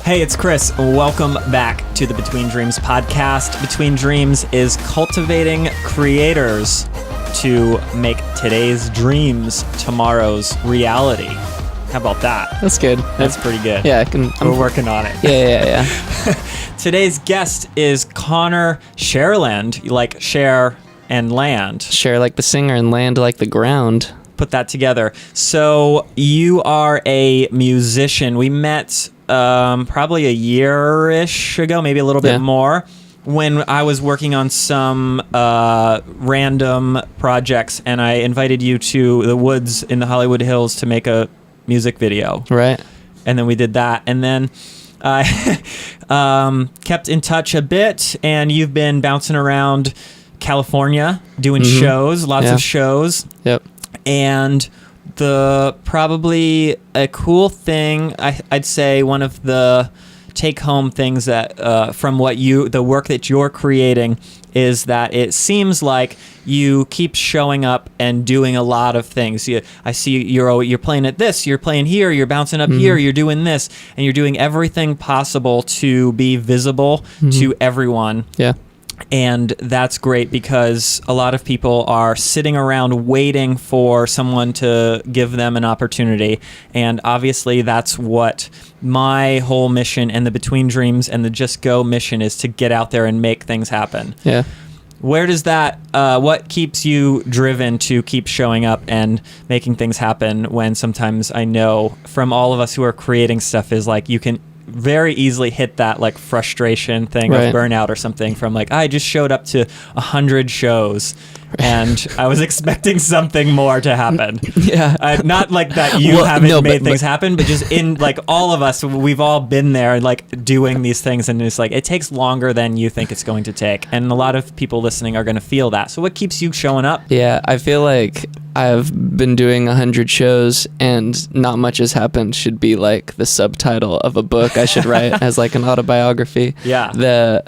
Hey, it's Chris. Welcome back to the Between Dreams podcast. Between Dreams is cultivating creators to make today's dreams tomorrow's reality. How about that? That's good. That's pretty good. Yeah, We're working on it. Yeah. Today's guest is CONNER CHERLAND, like share and land. Share like the singer and land like the ground. Put that together. So you are a musician. We met probably a year-ish ago, maybe a little bit more, when I was working on some random projects, and I invited you to the woods in the Hollywood Hills to make a music video. Right. And then we did that. And then I kept in touch a bit, and you've been bouncing around California doing shows, lots of shows. Yep. And probably a cool thing, I'd say one of the take-home things that from the work that you're creating is that it seems like you keep showing up and doing a lot of things. I see you're playing at this, you're playing here, you're bouncing up here, you're doing this, and you're doing everything possible to be visible to everyone. Yeah. And that's great because a lot of people are sitting around waiting for someone to give them an opportunity. And obviously that's what my whole mission and the Between Dreams and the Just Go mission is, to get out there and make things happen. Yeah. Where does that, what keeps you driven to keep showing up and making things happen when sometimes I know from all of us who are creating stuff is like you can very easily hit that like frustration thing of burnout or something from like, I just showed up to 100 shows and I was expecting something more to happen. Yeah. Not like that you haven't made things happen, but just in like all of us, we've all been there like doing these things, and it's like it takes longer than you think it's going to take. And a lot of people listening are going to feel that. So what keeps you showing up? Yeah, I feel like I've been doing 100 shows and not much has happened should be like the subtitle of a book I should write as like an autobiography. Yeah.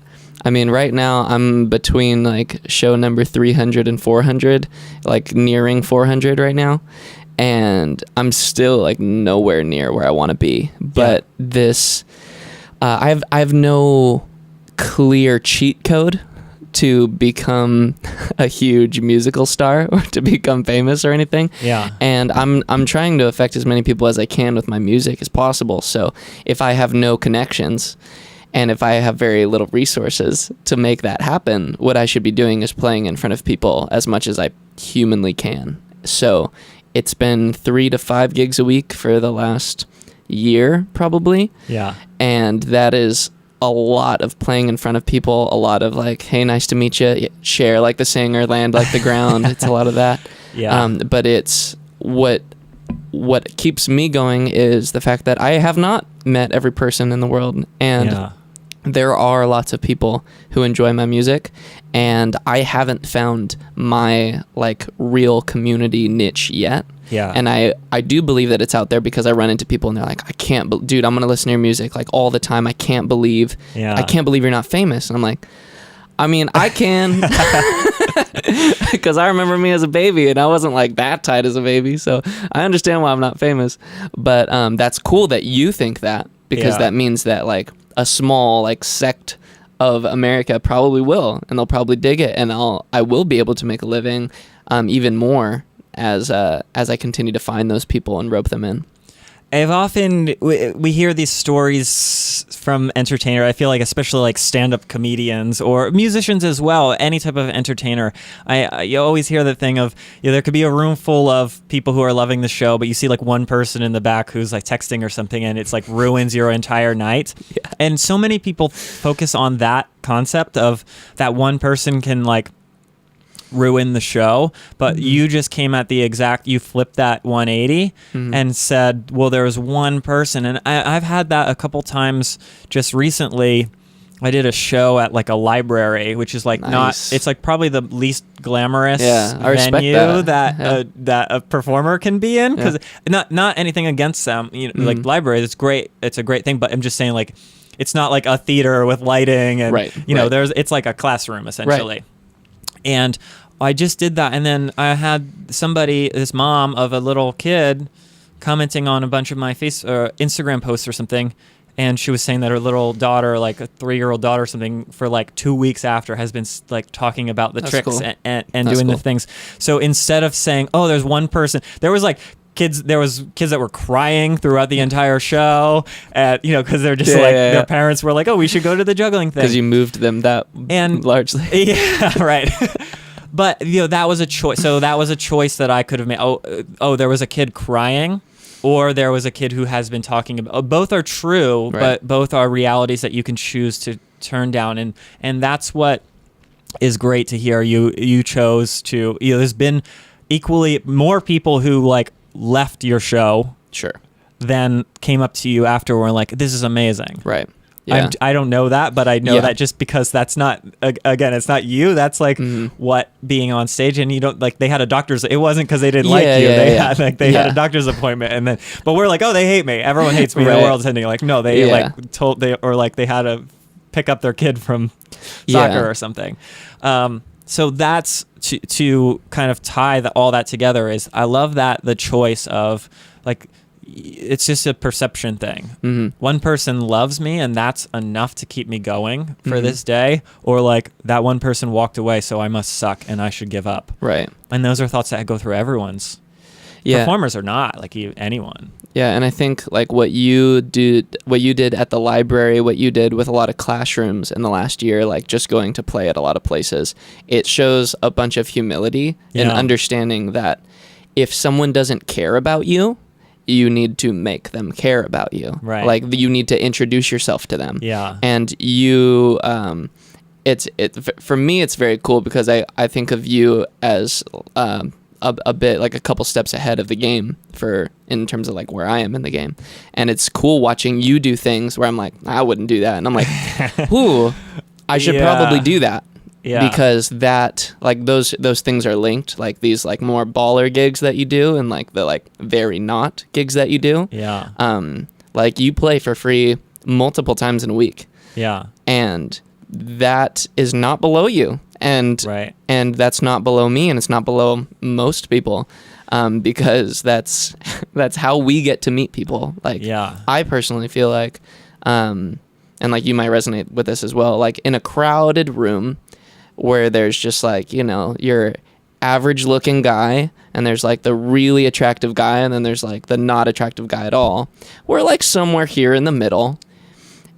Right now I'm between like show number 300 and 400, like nearing 400 right now. And I'm still like nowhere near where I want to be. But I have no clear cheat code to become a huge musical star or to become famous or anything. Yeah. And I'm trying to affect as many people as I can with my music as possible. So if I have no connections and if I have very little resources to make that happen, what I should be doing is playing in front of people as much as I humanly can. So it's been 3 to 5 gigs a week for the last year, probably. Yeah. And that is a lot of playing in front of people, a lot of like, hey, nice to meet you, share like the singer, land like the ground. It's a lot of that. Yeah. But it's what keeps me going is the fact that I have not met every person in the world, and there are lots of people who enjoy my music, and I haven't found my like real community niche yet. Yeah. And I do believe that it's out there because I run into people and they're like, dude, I'm going to listen to your music like all the time. I can't believe you're not famous. And I'm like, I mean, I can, because I remember me as a baby and I wasn't like that tight as a baby. So I understand why I'm not famous, but that's cool that you think that, because that means that like a small like sect of America probably will, and they'll probably dig it, and I will be able to make a living even more as I continue to find those people and rope them in. We hear these stories from entertainers. I feel like especially like stand-up comedians or musicians as well, any type of entertainer. You always hear the thing of, there could be a room full of people who are loving the show, but you see like one person in the back who's like texting or something, and it's like ruins your entire night. Yeah. And so many people focus on that concept of that one person can like ruin the show, but you just came at you flipped that 180 and said, well, there was one person. And I've had that a couple times just recently. I did a show at like a library, which is like it's like probably the least glamorous venue that a performer can be in, because not anything against them, like libraries, it's great, it's a great thing, but I'm just saying like it's not like a theater with lighting and it's like a classroom essentially. And I just did that, and then I had this mom of a little kid commenting on a bunch of my Instagram posts or something, and she was saying that her little daughter, like a 3-year-old daughter or something, for like 2 weeks after has been like talking about the tricks cool. and doing the things. So instead of saying, oh, there's one person, there was kids that were crying throughout the entire show, because they're just their parents were like, oh, we should go to the juggling thing. Because you moved them largely. Yeah, right. But that was a choice. So that was a choice that I could have made. Oh, there was a kid crying, or there was a kid who has been talking about. Both are true, right. But both are realities that you can choose to turn down, and that's what is great to hear. You chose to. There's been equally more people who like left your show, sure, then came up to you after, were like, this is amazing, right? Yeah. I don't know that, but I know that just because that's not, again, it's not you. That's like what being on stage, and you don't like, they had a doctor's, it wasn't because they didn't like you. They had had a doctor's appointment, and then, but we're like, oh, they hate me. Everyone hates me. Right. The world's ending. Like, no, they they had to pick up their kid from soccer or something. So that's to kind of tie all that together is, I love that the choice of like, it's just a perception thing. Mm-hmm. One person loves me and that's enough to keep me going for this day, or like that one person walked away, so I must suck and I should give up. Right. And those are thoughts that go through everyone's. Performers are not like anyone. Yeah, and I think like what you did at the library, what you did with a lot of classrooms in the last year, like just going to play at a lot of places, it shows a bunch of humility and understanding that if someone doesn't care about you, you need to make them care about you. Right. Like you need to introduce yourself to them. Yeah. And you, for me, it's very cool because I think of you as a bit like a couple steps ahead of the game in terms of like where I am in the game. And it's cool watching you do things where I'm like, I wouldn't do that. And I'm like, ooh, I should probably do that. Yeah. Because that, like those things are linked, like these like more baller gigs that you do and like the like very not gigs that you do. Yeah. Like you play for free multiple times in a week. Yeah. And that is not below you. And that's not below me, and it's not below most people, because that's how we get to meet people. Like, I personally feel like, and like you might resonate with this as well, like in a crowded room where there's just like, your average looking guy, and there's like the really attractive guy, and then there's like the not attractive guy at all. We're like somewhere here in the middle.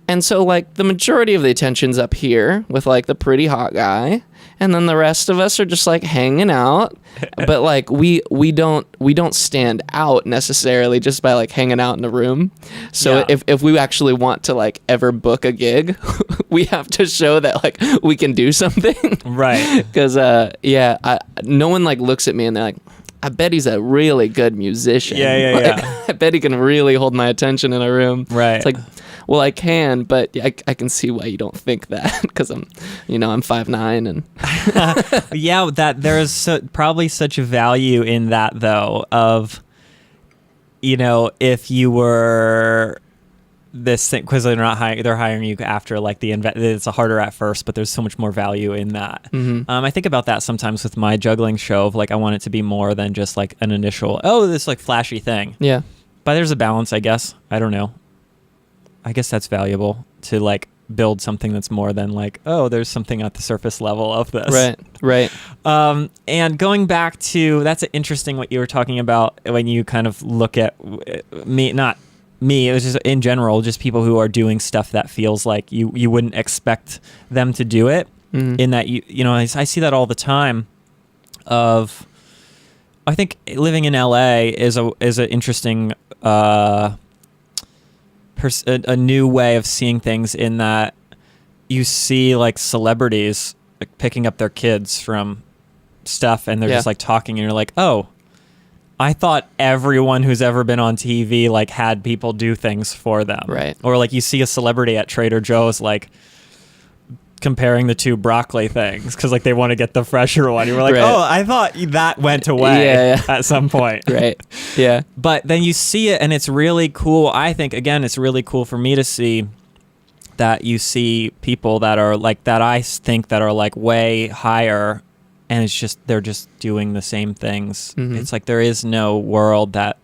And so like the majority of the attention's up here with like the pretty hot guy, and then the rest of us are just like hanging out. But like we don't stand out necessarily just by like hanging out in a room. So if we actually want to like ever book a gig, we have to show that like we can do something. Right. Because no one like looks at me and they're like, I bet he's a really good musician. Yeah. I bet he can really hold my attention in a room. Right. It's like, well, I can, but I can see why you don't think that, because I'm 5'9" and that there is probably such a value in that though of, if you were this thing, because they're hiring you after like it's harder at first, but there's so much more value in that. Mm-hmm. I think about that sometimes with my juggling show of like, I want it to be more than just like an initial, this like flashy thing. Yeah. But there's a balance, I guess. I don't know. I guess that's valuable to like build something that's more than like, there's something at the surface level of this. Right. And going back to, that's interesting what you were talking about when you kind of look at not me, it was just in general, just people who are doing stuff that feels like you wouldn't expect them to do it. Mm-hmm. In that I see that all the time. I think living in LA is an interesting a new way of seeing things, in that you see like celebrities like picking up their kids from stuff, and they're just like talking, and you're like, oh, I thought everyone who's ever been on TV like had people do things for them. Right. Or like you see a celebrity at Trader Joe's like comparing the two broccoli things because like they want to get the fresher one. You were like, oh, I thought that went away at some point. Right. Yeah. But then you see it, and it's really cool. I think, again, it's really cool for me to see that you see people that are like, that I think that are like way higher, and it's just, they're just doing the same things. Mm-hmm. It's like there is no world that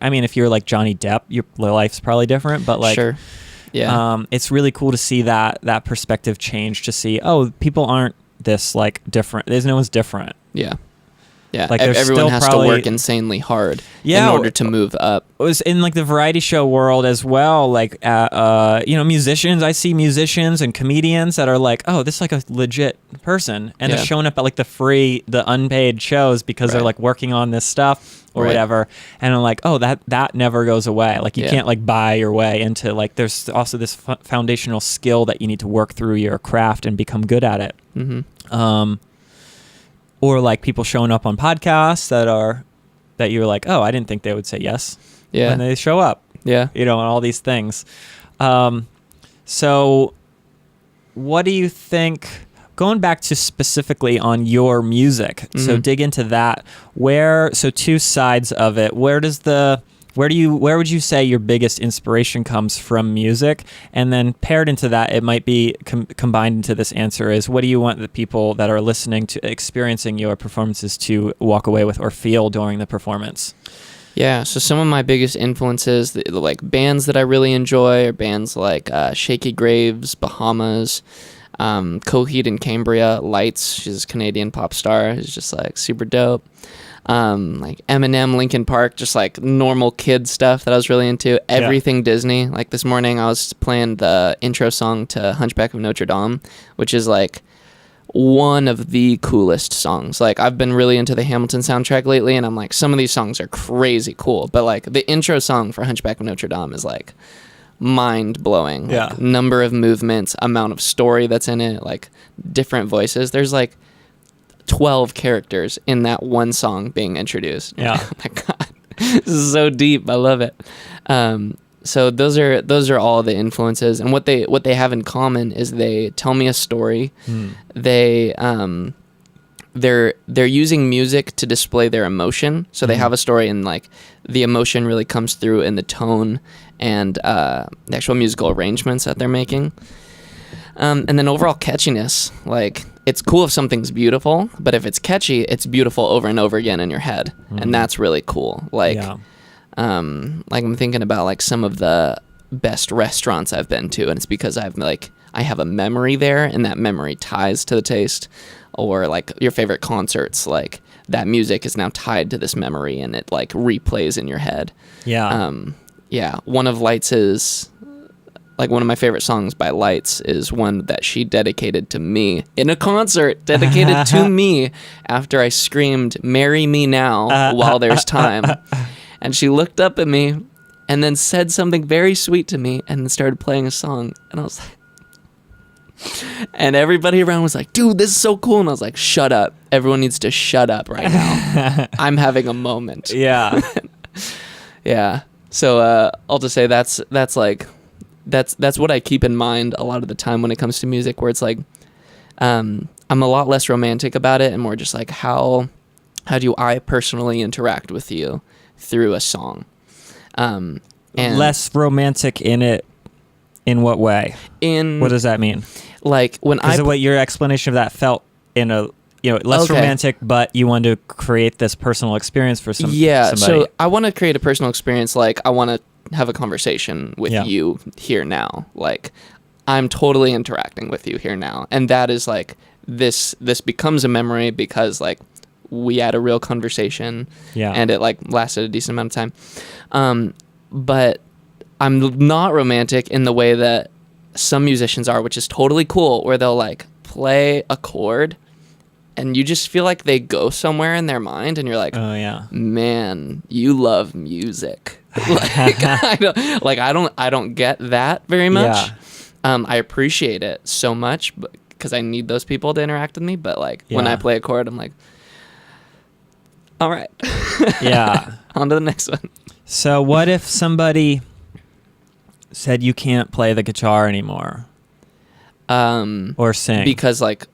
I mean, if you're like Johnny Depp, your life's probably different, but like, Sure. Yeah. It's really cool to see that perspective change, to see, oh, people aren't this like different. There's no one's different. Yeah. Yeah. Like, Everyone has probably, to work insanely hard in order to move up. It was in like the variety show world as well. Like, musicians, I see musicians and comedians that are like, oh, this is like a legit person. And they're showing up at like the unpaid shows because they're like working on this stuff or whatever. And I'm like, oh, that never goes away. Like, you can't like buy your way into, like, there's also this foundational skill that you need to work through your craft and become good at it. Mm-hmm. Or like people showing up on podcasts that you're like, oh, I didn't think they would say yes. Yeah. When they show up. Yeah. And all these things. So what do you think, going back to specifically on your music, so dig into that. So two sides of it. Where would you say your biggest inspiration comes from music? And then paired into that, it might be combined into this answer is, what do you want the people that are listening to, experiencing your performances, to walk away with or feel during the performance? Yeah, so some of my biggest influences, like bands that I really enjoy, are bands like Shaky Graves, Bahamas, Coheed and Cambria, Lights. She's a Canadian pop star. She's just like super dope. Like Eminem, Linkin Park, just like normal kid stuff that I was really into. Everything Disney. Like this morning I was playing the intro song to Hunchback of Notre Dame, which is like one of the coolest songs. Like, I've been really into the Hamilton soundtrack lately, and I'm like, some of these songs are crazy cool, but like the intro song for Hunchback of Notre Dame is like mind-blowing. Like, number of movements, amount of story that's in it, like different voices. There's like 12 characters in that one song being introduced. Oh my god, this is so deep. I love it. So those are all the influences, and what they have in common is they tell me a story. They're using music to display their emotion. So they have a story, and like the emotion really comes through in the tone and the actual musical arrangements that they're making. And then overall catchiness. Like, it's cool if something's beautiful, but if it's catchy, it's beautiful over and over again in your head. And that's really cool. Like, like I'm thinking about like some of the best restaurants I've been to, and it's because I have a memory there, and that memory ties to the taste. Or like your favorite concerts, like that music is now tied to this memory, and it like replays in your head. One of Lights' like one of my favorite songs by Lights is one that she dedicated to me in a concert, dedicated to me after I screamed, "Marry me now while there's time." And she looked up at me and then said something very sweet to me, and then started playing a song. And I was like, and everybody around was like, "Dude, this is so cool." And I was like, "Shut up. Everyone needs to shut up right now. I'm having a moment." Yeah. So I'll just say that's what I keep in mind a lot of the time when it comes to music, where it's like, I'm a lot less romantic about it and more just like, how do I personally interact with you through a song? And less romantic in it. In what way? What does that mean? Like when what your explanation of that felt in a, less romantic, but you want to create this personal experience for somebody. So I want to create a personal experience. Like, I want to have a conversation with you here now. Like, I'm totally interacting with you here now, and that is like this becomes a memory because like we had a real conversation, and it like lasted a decent amount of time. But I'm not romantic in the way that some musicians are, which is totally cool, where they'll like play a chord and you just feel like they go somewhere in their mind, and you're like, "Oh yeah, man, you love music." Like, I don't get that very much. I appreciate it so much because I need those people to interact with me. But like when I play a chord, I'm like, all right, on to the next one. So what if somebody said you can't play the guitar anymore, or sing because like,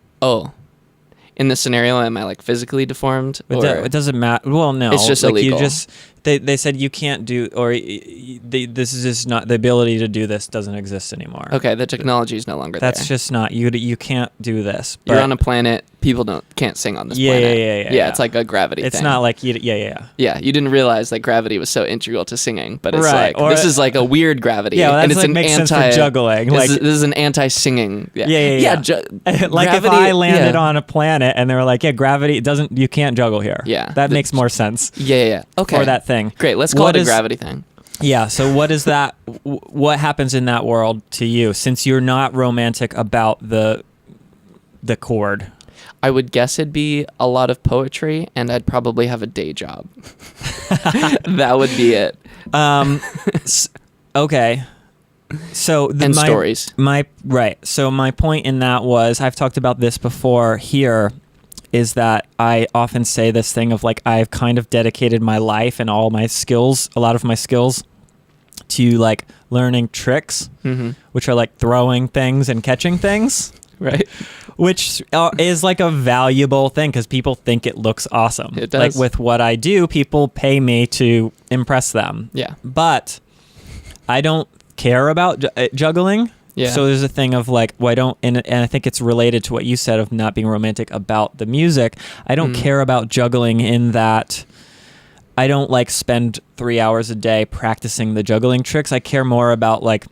in this scenario, am I like physically deformed? It doesn't matter. Well, no, it's just like illegal. They said you can't do, or this is just not, the ability to do this doesn't exist anymore. Okay, the technology is no longer there. That's just not, you can't do this. You're on a planet, people can't sing on this planet. Yeah, it's like a gravity thing. It's not like, yeah. Yeah, you didn't realize that gravity was so integral to singing, but it's right. like, this is like a weird gravity. Yeah, well, and that's it's like makes sense for juggling. This is an anti-singing. Yeah. Like gravity, if I landed on a planet and they were like, gravity you can't juggle here. Yeah. That makes more sense. Yeah. Okay. For that thing. Great, let's call it a gravity thing. Yeah, so what is that, what happens in that world to you, since you're not romantic about the chord? I would guess it'd be a lot of poetry, and I'd probably have a day job. That would be it. Okay. So stories. So my point in that was, I've talked about this before here, is that I often say this thing of like, I've kind of dedicated my life and all my skills, a lot of my skills, to like learning tricks, which are like throwing things and catching things. Right. Which is like a valuable thing because people think it looks awesome. It does. Like with what I do, people pay me to impress them. Yeah. But I don't care about juggling. Yeah. So there's a thing of like, well, I don't, and I think it's related to what you said of not being romantic about the music. I don't care about juggling in that I don't like spend 3 hours a day practicing the juggling tricks. I care more about like,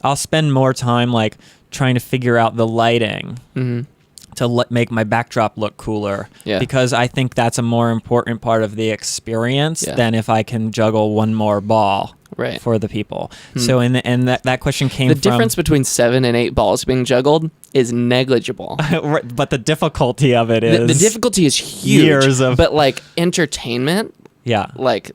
I'll spend more time like trying to figure out the lighting to make my backdrop look cooler. Yeah. Because I think that's a more important part of the experience than if I can juggle one more ball. Right. For the people. So and that question came from... The difference between 7 and 8 balls being juggled is negligible. But the difficulty of it is... The difficulty is huge. Years of... But like entertainment... Yeah. Like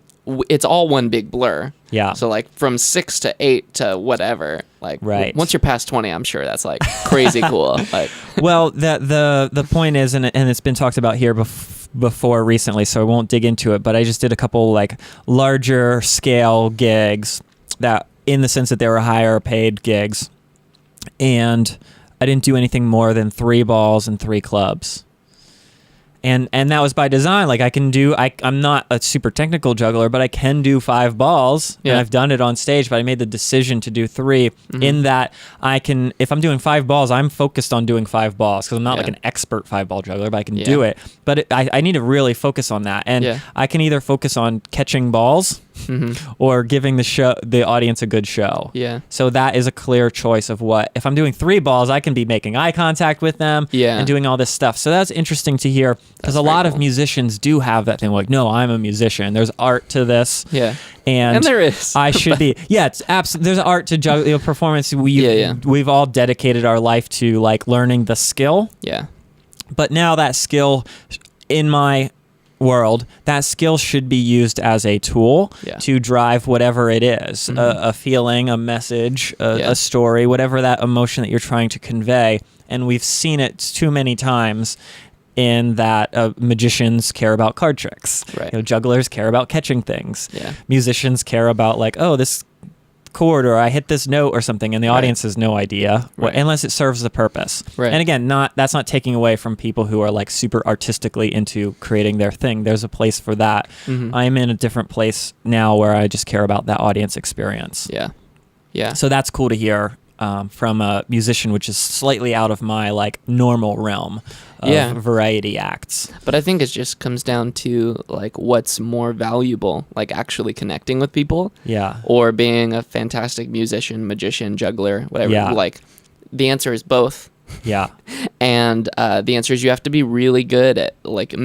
it's all one big blur. Yeah. So like from 6 to 8 to whatever, like once you're past 20, I'm sure that's like crazy cool. Like, well, the point is, and it's been talked about here before recently, so I won't dig into it, but I just did a couple like larger scale gigs that, in the sense that they were higher paid gigs, and I didn't do anything more than 3 balls and 3 clubs. And that was by design. Like I'm not a super technical juggler, but I can do 5 balls, and I've done it on stage. But I made the decision to do 3. In that I can, if I'm doing 5 balls, I'm focused on doing 5 balls because I'm not like an expert 5-ball juggler, but I can do it. But I need to really focus on that, and I can either focus on catching balls or giving the audience a good show. Yeah. So that is a clear choice of what. If I'm doing 3 balls, I can be making eye contact with them and doing all this stuff. So that's interesting to hear. Because a lot of musicians do have that thing, like, no, I'm a musician. There's art to this. Yeah. And there is. I should be. Yeah, it's absolutely. There's art to juggle performance. We've all dedicated our life to like learning the skill. Yeah. But now that skill, in my world, that skill should be used as a tool to drive whatever it is, a feeling, a message, a story, whatever that emotion that you're trying to convey. And we've seen it too many times in that magicians care about card tricks. Right. Jugglers care about catching things. Yeah. Musicians care about like, oh, this chord, or I hit this note or something, and the audience has no idea unless it serves the purpose. Right. And again, that's not taking away from people who are like super artistically into creating their thing. There's a place for that. I'm in a different place now where I just care about that audience experience. Yeah. Yeah. So that's cool to hear from a musician, which is slightly out of my like normal realm of variety acts. But I think it just comes down to like what's more valuable, like actually connecting with people, or being a fantastic musician, magician, juggler, whatever. Like the answer is both. Yeah. And the answer is you have to be really good at like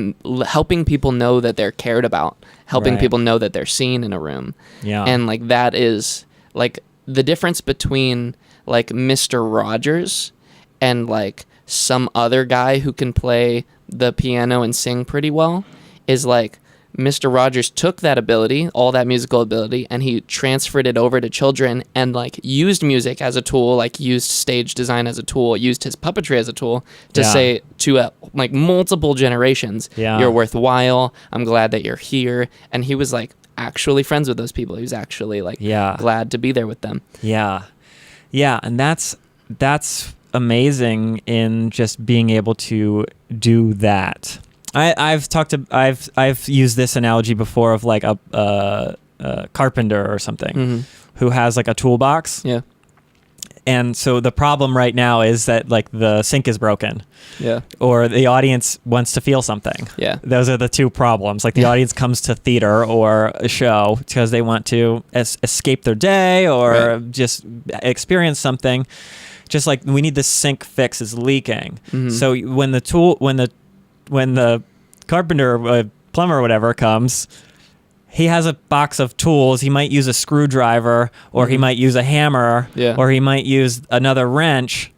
helping people know that they're cared about, helping people know that they're seen in a room. Yeah. And like that is like the difference between like Mr. Rogers and like some other guy who can play the piano and sing pretty well is like Mr. Rogers took that ability, all that musical ability, and he transferred it over to children and like used music as a tool, like used stage design as a tool, used his puppetry as a tool to say to like multiple generations, you're worthwhile, I'm glad that you're here. And he was like actually friends with those people. He was actually like glad to be there with them. Yeah. Yeah, and that's amazing in just being able to do that. I've used this analogy before of like a carpenter or something who has like a toolbox. Yeah. And so the problem right now is that like the sink is broken. Yeah. Or the audience wants to feel something. Yeah. Those are the two problems. Like the audience comes to theater or a show because they want to escape their day or just experience something. Just like we need the sink fix is leaking. So when the carpenter or plumber or whatever comes, he has a box of tools. He might use a screwdriver, or he might use a hammer, or he might use another wrench.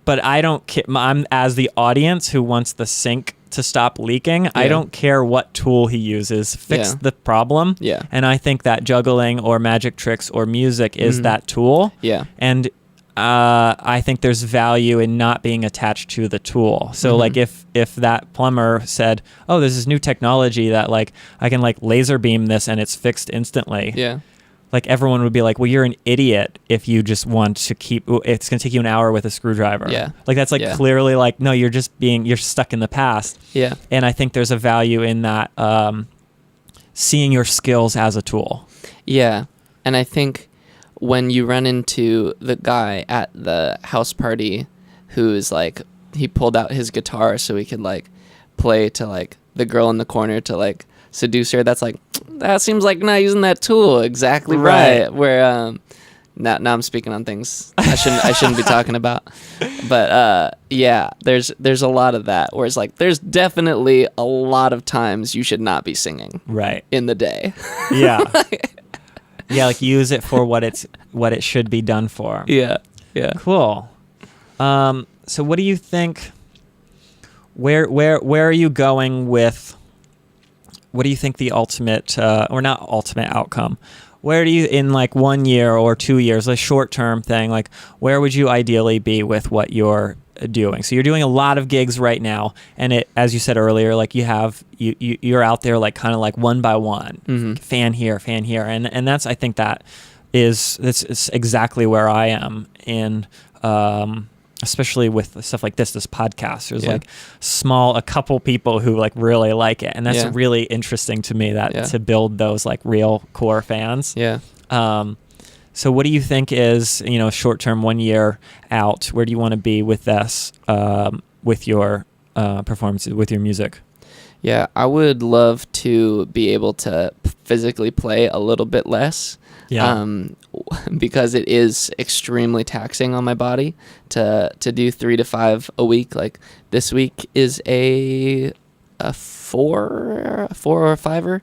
But I don't care. I'm as the audience who wants the sink to stop leaking. I don't care what tool he uses. Fix the problem. Yeah. And I think that juggling or magic tricks or music is that tool. Yeah. And I think there's value in not being attached to the tool. So like if that plumber said, oh, there's this new technology that like I can like laser beam this and it's fixed instantly. Yeah. Like everyone would be like, well, you're an idiot if you just want to it's going to take you an hour with a screwdriver. Yeah. Like that's like clearly like, no, you're stuck in the past. Yeah. And I think there's a value in that, seeing your skills as a tool. Yeah. And I think when you run into the guy at the house party who's like, he pulled out his guitar so he could like play to like the girl in the corner to like seduce her, that's like, that seems like not using that tool exactly right. Where now I'm speaking on things I shouldn't be talking about. But yeah, there's a lot of that where it's like there's definitely a lot of times you should not be singing in the day. Yeah. Yeah, like use it for what it should be done for. Yeah. Yeah. Cool. So what do you think, where are you going with, what do you think the ultimate, or not ultimate outcome? Where do you, in like 1 year or 2 years, a short-term thing, like where would you ideally be with what you're doing? So you're doing a lot of gigs right now, and it, as you said earlier, like you're out there like kind of like one by one, fan here, and that's, I think that's exactly where I am in, especially with stuff like this podcast. There's like a couple people who like really like it, and that's really interesting to me, that to build those like real core fans. Yeah. So what do you think is, short term, 1 year out, where do you want to be with this, with your performances, with your music? Yeah, I would love to be able to physically play a little bit less. Yeah. Because it is extremely taxing on my body to do 3 to 5 a week. Like this week is a 4 or a 5er.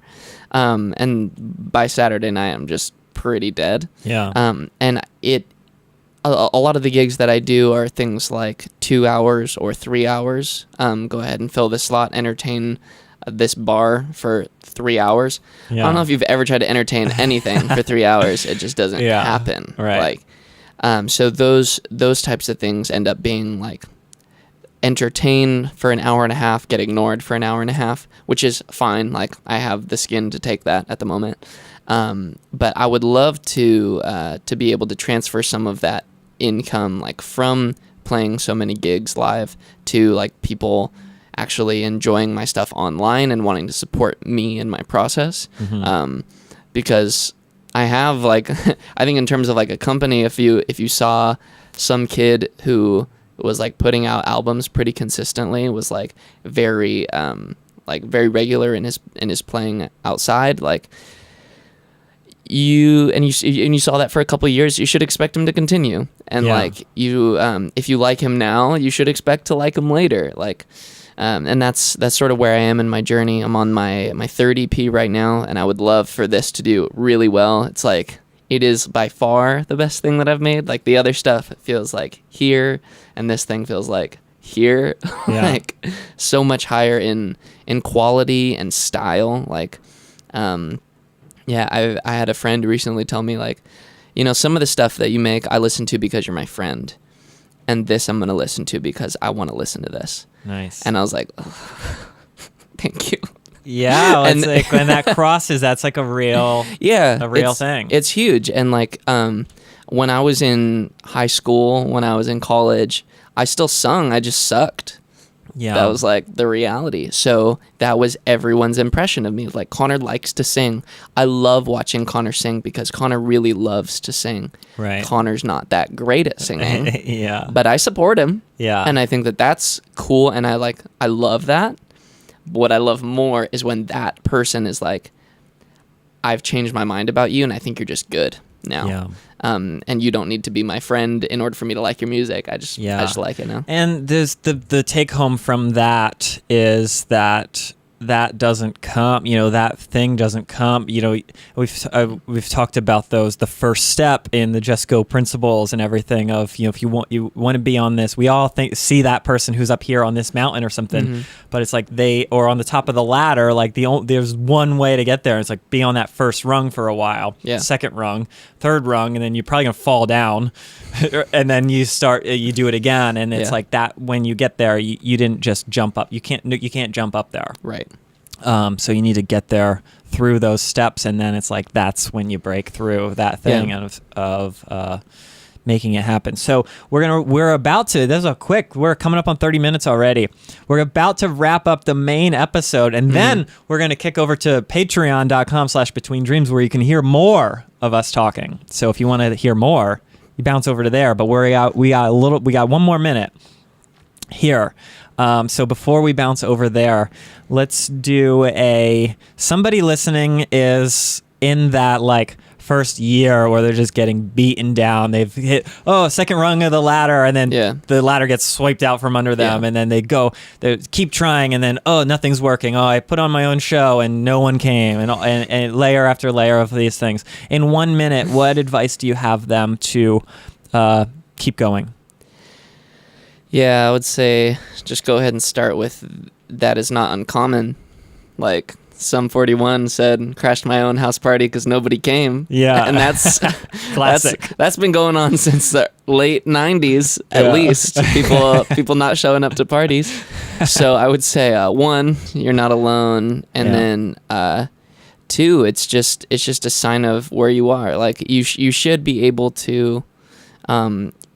And by Saturday night, I'm just pretty dead. Yeah. And a lot of the gigs that I do are things like 2 hours or 3 hours. Go ahead and fill this slot, entertain this bar for 3 hours. Yeah. I don't know if you've ever tried to entertain anything for 3 hours. It just doesn't happen. Right. Like, so those types of things end up being like entertain for an hour and a half, get ignored for an hour and a half, which is fine. Like I have the skin to take that at the moment. But I would love to be able to transfer some of that income, like from playing so many gigs live to like people actually enjoying my stuff online and wanting to support me in my process. Because I have like, I think in terms of like a company, if you saw some kid who was like putting out albums pretty consistently, was like very regular in his playing outside, like you saw that for a couple of years, you should expect him to continue. And like you, if you like him now, you should expect to like him later. Like, and that's sort of where I am in my journey. I'm on my third EP right now, and I would love for this to do really well. It's like, it is by far the best thing that I've made. Like the other stuff, it feels like here, and this thing feels like here. Like so much higher in quality and style. Like, I had a friend recently tell me like, some of the stuff that you make, I listen to because you're my friend, and this I'm going to listen to because I want to listen to this. Nice. And I was like, oh, thank you. Yeah, and like when that crosses, that's like a real thing. It's huge. And like when I was in high school, when I was in college, I still sung. I just sucked. Yeah. That was like the reality. So that was everyone's impression of me. Like, Connor likes to sing. I love watching Connor sing because Connor really loves to sing. Right. Connor's not that great at singing. Yeah. But I support him. Yeah. And I think that that's cool. And I love that. What I love more is when that person is like, I've changed my mind about you and I think you're just good now. Yeah. And you don't need to be my friend in order for me to like your music. I just like it now. And there's the take home from that is that doesn't come, that thing doesn't come, we've talked about those, the first step in the Just Go principles and everything of, if you want to be on this, we all see that person who's up here on this mountain or something, but it's like or on the top of the ladder, like there's one way to get there. It's like be on that first rung for a while, second rung, third rung, and then you're probably gonna fall down and then you do it again. And it's like that, when you get there, you didn't just jump up. You can't jump up there. Right. So you need to get there through those steps, and then it's like that's when you break through that thing of making it happen. So we're about to. We're coming up on 30 minutes already. We're about to wrap up the main episode, and then we're gonna kick over to Patreon.com/BetweenDreams, where you can hear more of us talking. So if you want to hear more, you bounce over to there. But we got 1 more minute here. So before we bounce over there, let's do somebody listening is in that like first year where they're just getting beaten down. They've hit, second rung of the ladder, and then the ladder gets swiped out from under them, and then they keep trying, and then, nothing's working. I put on my own show and no one came, and layer after layer of these things. In 1 minute, what advice do you have them to keep going? Yeah, I would say just go ahead and start with that is not uncommon. Like Sum 41 said, crashed my own house party because nobody came. Yeah. And that's classic. That's been going on since the late 90s, at least. People not showing up to parties. So I would say, 1, you're not alone. And then 2, it's just a sign of where you are. Like you should be able to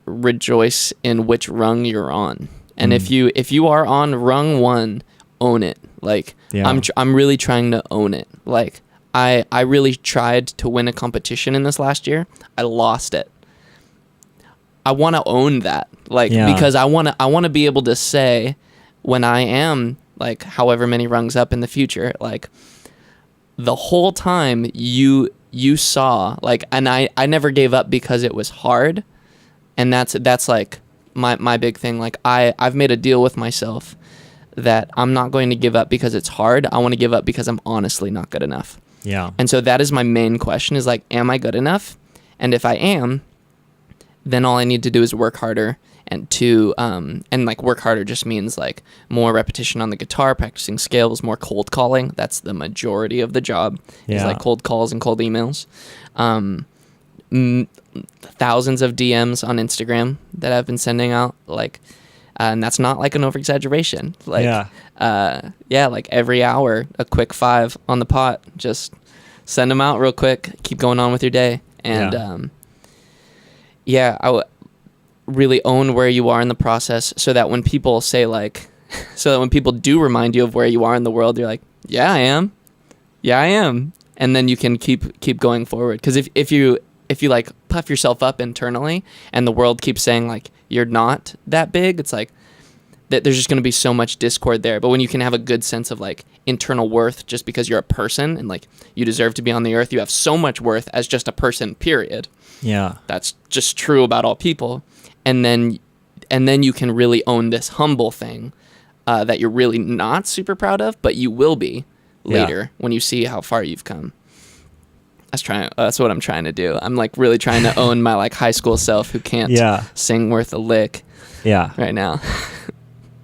rejoice in which rung you're on, and if you are on rung 1, own it. Like I'm really trying to own it. Like I really tried to win a competition in this last year. I lost it. I want to own that, because I want to be able to say when I am like however many rungs up in the future, like the whole time you saw, like, and I never gave up because it was hard. And that's like my big thing. Like I've made a deal with myself that I'm not going to give up because it's hard. I want to give up because I'm honestly not good enough. Yeah. And so that is my main question is like, am I good enough? And if I am, then all I need to do is work harder. And work harder just means like more repetition on the guitar, practicing scales, more cold calling. That's the majority of the job. Is like cold calls and cold emails. Thousands of DMs on Instagram that I've been sending out, like, and that's not like an over exaggeration. Like, like every hour, a quick 5 on the pot, just send them out real quick, keep going on with your day. And, I would really own where you are in the process so that when people say like, so that when people do remind you of where you are in the world, you're like, yeah, I am. And then you can keep going forward. Cause if you like puff yourself up internally and the world keeps saying like you're not that big, it's like that there's just going to be so much discord there. But when you can have a good sense of like internal worth just because you're a person and like you deserve to be on the earth, you have so much worth as just a person, period. Yeah. That's just true about all people. And then you can really own this humble thing that you're really not super proud of, but you will be later when you see how far you've come. That's what I'm trying to do. I'm like really trying to own my like high school self who can't sing worth a lick right now.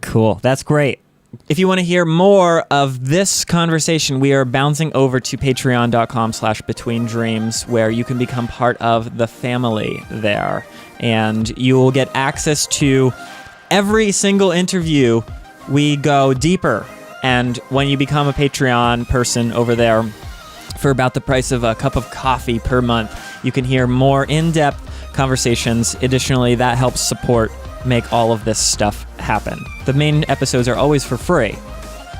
Cool. That's great. If you want to hear more of this conversation, we are bouncing over to patreon.com/betweendreams, where you can become part of the family there. And you will get access to every single interview. We go deeper. And when you become a Patreon person over there, for about the price of a cup of coffee per month, you can hear more in-depth conversations. Additionally, that helps support make all of this stuff happen. The main episodes are always for free.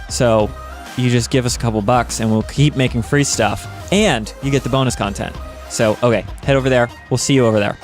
So you just give us a couple bucks and we'll keep making free stuff. And you get the bonus content. So, okay, head over there. We'll see you over there.